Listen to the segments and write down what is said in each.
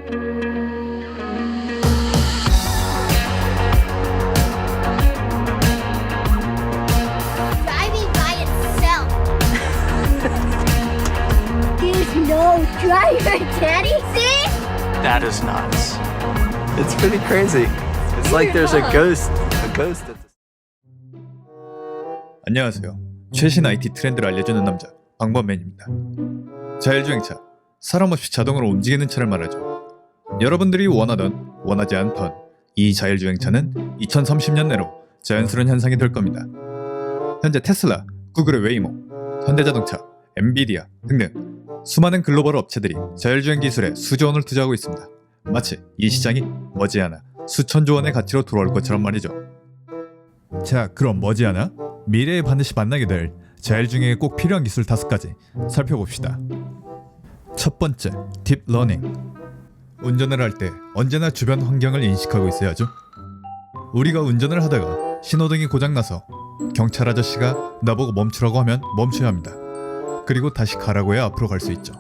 Driving by itself. There's no driver, Daddy. See? That is nuts. It's pretty crazy. It's like there's a ghost. 안녕하세요. 최신 IT 트렌드를 알려주는 남자 방범맨입니다. 자율주행차, 사람 없이 자동으로 움직이는 차를 말하죠. 여러분들이 원하던 원하지 않던 이 자율주행차는 2030년 내로 자연스러운 현상이 될 겁니다. 현재 테슬라, 구글의 웨이모, 현대자동차, 엔비디아 등등 수많은 글로벌 업체들이 자율주행 기술에 수조 원을 투자하고 있습니다. 마치 이 시장이 머지않아 수천조 원의 가치로 돌아올 것처럼 말이죠. 자, 그럼 머지않아 미래에 반드시 만나게 될 자율주행에 꼭 필요한 기술 5가지 살펴봅시다. 첫 번째, 딥러닝. 운전을 할 때 언제나 주변 환경을 인식하고 있어야죠. 우리가 운전을 하다가 신호등이 고장나서 경찰 아저씨가 나보고 멈추라고 하면 멈춰야 합니다. 그리고 다시 가라고 해야 앞으로 갈 수 있죠.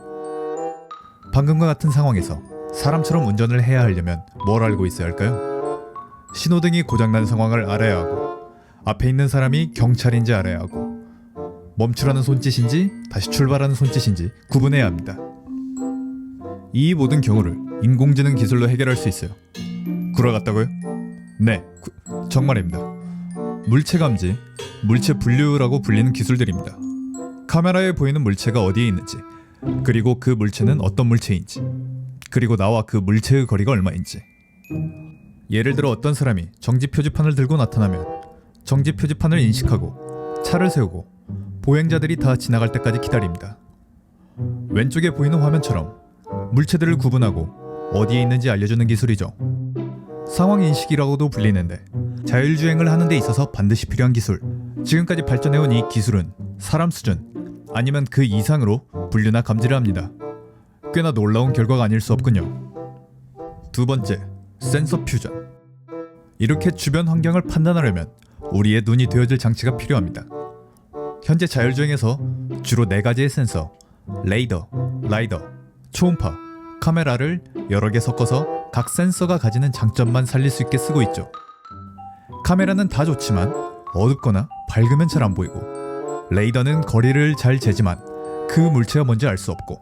방금과 같은 상황에서 사람처럼 운전을 해야 하려면 뭘 알고 있어야 할까요? 신호등이 고장난 상황을 알아야 하고, 앞에 있는 사람이 경찰인지 알아야 하고, 멈추라는 손짓인지 다시 출발하는 손짓인지 구분해야 합니다. 이 모든 경우를 인공지능 기술로 해결할 수 있어요. 구라같다고요? 네, 정말입니다. 물체 감지, 물체 분류라고 불리는 기술들입니다. 카메라에 보이는 물체가 어디에 있는지, 그리고 그 물체는 어떤 물체인지, 그리고 나와 그 물체의 거리가 얼마인지. 예를 들어 어떤 사람이 정지 표지판을 들고 나타나면 정지 표지판을 인식하고 차를 세우고 보행자들이 다 지나갈 때까지 기다립니다. 왼쪽에 보이는 화면처럼 물체들을 구분하고 어디에 있는지 알려주는 기술이죠. 상황인식이라고도 불리는데 자율주행을 하는 데 있어서 반드시 필요한 기술. 지금까지 발전해온 이 기술은 사람 수준 아니면 그 이상으로 분류나 감지를 합니다. 꽤나 놀라운 결과가 아닐 수 없군요. 두 번째, 센서 퓨전. 이렇게 주변 환경을 판단하려면 우리의 눈이 되어줄 장치가 필요합니다. 현재 자율주행에서 주로 4가지의 센서, 레이더, 라이더, 초음파, 카메라를 여러 개 섞어서 각 센서가 가지는 장점만 살릴 수 있게 쓰고 있죠. 카메라는 다 좋지만 어둡거나 밝으면 잘 안 보이고, 레이더는 거리를 잘 재지만 그 물체가 뭔지 알 수 없고,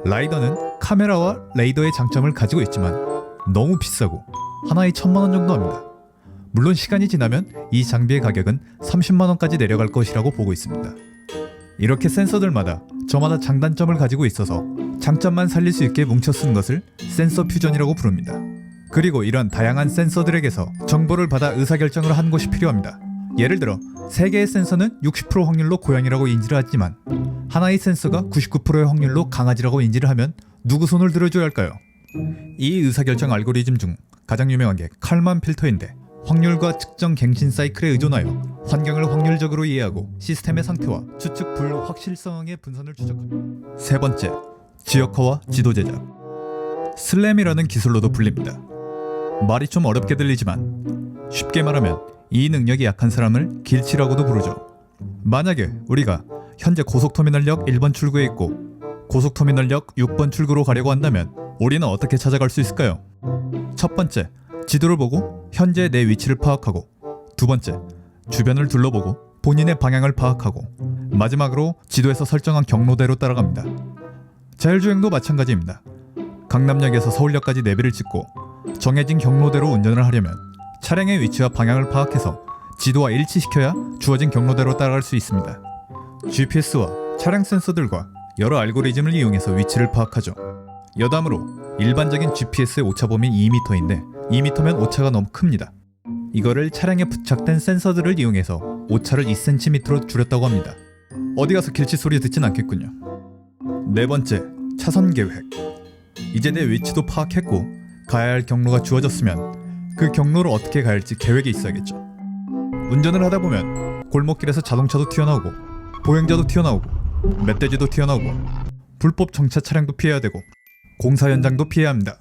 라이더는 카메라와 레이더의 장점을 가지고 있지만 너무 비싸고 하나에 1000만원 정도 합니다. 물론 시간이 지나면 이 장비의 가격은 30만원까지 내려갈 것이라고 보고 있습니다. 이렇게 센서들마다 저마다 장단점을 가지고 있어서 장점만 살릴 수 있게 뭉쳐 쓰는 것을 센서 퓨전이라고 부릅니다. 그리고 이런 다양한 센서들에게서 정보를 받아 의사결정을 하는 것이 필요합니다. 예를 들어 3개의 센서는 60% 확률로 고양이라고 인지를 하지만 하나의 센서가 99%의 확률로 강아지라고 인지를 하면 누구 손을 들어줘야 할까요? 이 의사결정 알고리즘 중 가장 유명한 게 칼만 필터인데, 확률과 측정 갱신 사이클에 의존하여 환경을 확률적으로 이해하고 시스템의 상태와 추측 불확실성의 분선을 추적합니다. 세 번째, 지역화와 지도 제작. 슬램이라는 기술로도 불립니다. 말이 좀 어렵게 들리지만 쉽게 말하면 이 능력이 약한 사람을 길치라고도 부르죠. 만약에 우리가 현재 고속터미널역 1번 출구에 있고 고속터미널역 6번 출구로 가려고 한다면 우리는 어떻게 찾아갈 수 있을까요? 첫 번째, 지도를 보고 현재 내 위치를 파악하고, 두 번째, 주변을 둘러보고 본인의 방향을 파악하고, 마지막으로 지도에서 설정한 경로대로 따라갑니다. 자율주행도 마찬가지입니다. 강남역에서 서울역까지 내비를 찍고 정해진 경로대로 운전을 하려면 차량의 위치와 방향을 파악해서 지도와 일치시켜야 주어진 경로대로 따라갈 수 있습니다. GPS와 차량 센서들과 여러 알고리즘을 이용해서 위치를 파악하죠. 여담으로 일반적인 GPS의 오차범위 2m인데 2m면 오차가 너무 큽니다. 이거를 차량에 부착된 센서들을 이용해서 오차를 2cm로 줄였다고 합니다. 어디 가서 길치 소리 듣진 않겠군요. 네 번째, 차선 계획. 이제 내 위치도 파악했고 가야 할 경로가 주어졌으면 그 경로를 어떻게 가야 할지 계획이 있어야겠죠. 운전을 하다 보면 골목길에서 자동차도 튀어나오고 보행자도 튀어나오고 멧돼지도 튀어나오고 불법 정차 차량도 피해야 되고 공사 현장도 피해야 합니다.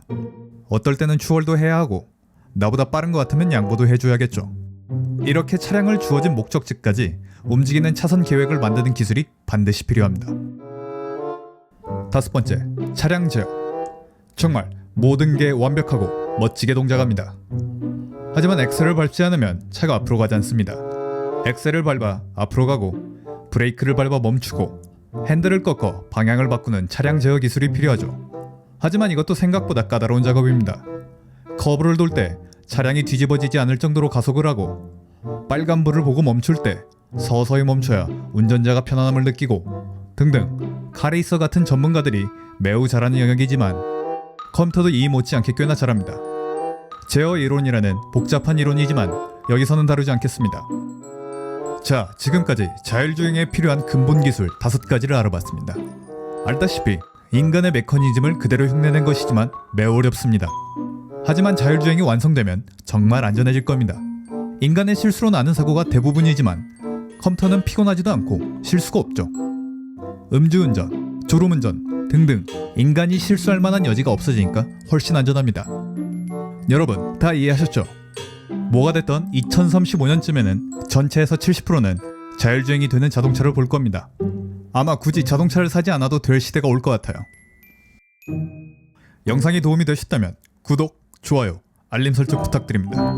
어떨 때는 추월도 해야 하고 나보다 빠른 것 같으면 양보도 해줘야겠죠. 이렇게 차량을 주어진 목적지까지 움직이는 차선 계획을 만드는 기술이 반드시 필요합니다. 다섯 번째, 차량 제어. 정말 모든 게 완벽하고 멋지게 동작합니다. 하지만 엑셀을 밟지 않으면 차가 앞으로 가지 않습니다. 엑셀을 밟아 앞으로 가고 브레이크를 밟아 멈추고 핸들을 꺾어 방향을 바꾸는 차량 제어 기술이 필요하죠. 하지만 이것도 생각보다 까다로운 작업입니다. 커브를 돌 때 차량이 뒤집어지지 않을 정도로 가속을 하고 빨간불을 보고 멈출 때 서서히 멈춰야 운전자가 편안함을 느끼고 등등 카레이서 같은 전문가들이 매우 잘하는 영역이지만 컴퓨터도 이 못지않게 꽤나 잘합니다. 제어 이론이라는 복잡한 이론이지만 여기서는 다루지 않겠습니다. 자, 지금까지 자율주행에 필요한 근본 기술 5가지를 알아봤습니다. 알다시피 인간의 메커니즘을 그대로 흉내낸 것이지만 매우 어렵습니다. 하지만 자율주행이 완성되면 정말 안전해질 겁니다. 인간의 실수로 나는 사고가 대부분이지만 컴퓨터는 피곤하지도 않고 실수가 없죠. 음주운전, 졸음운전 등등 인간이 실수할 만한 여지가 없어지니까 훨씬 안전합니다. 여러분 다 이해하셨죠? 뭐가 됐던 2035년쯤에는 전체에서 70%는 자율주행이 되는 자동차를 볼 겁니다. 아마 굳이 자동차를 사지 않아도 될 시대가 올 것 같아요. 영상이 도움이 되셨다면 구독, 좋아요, 알림 설정 부탁드립니다.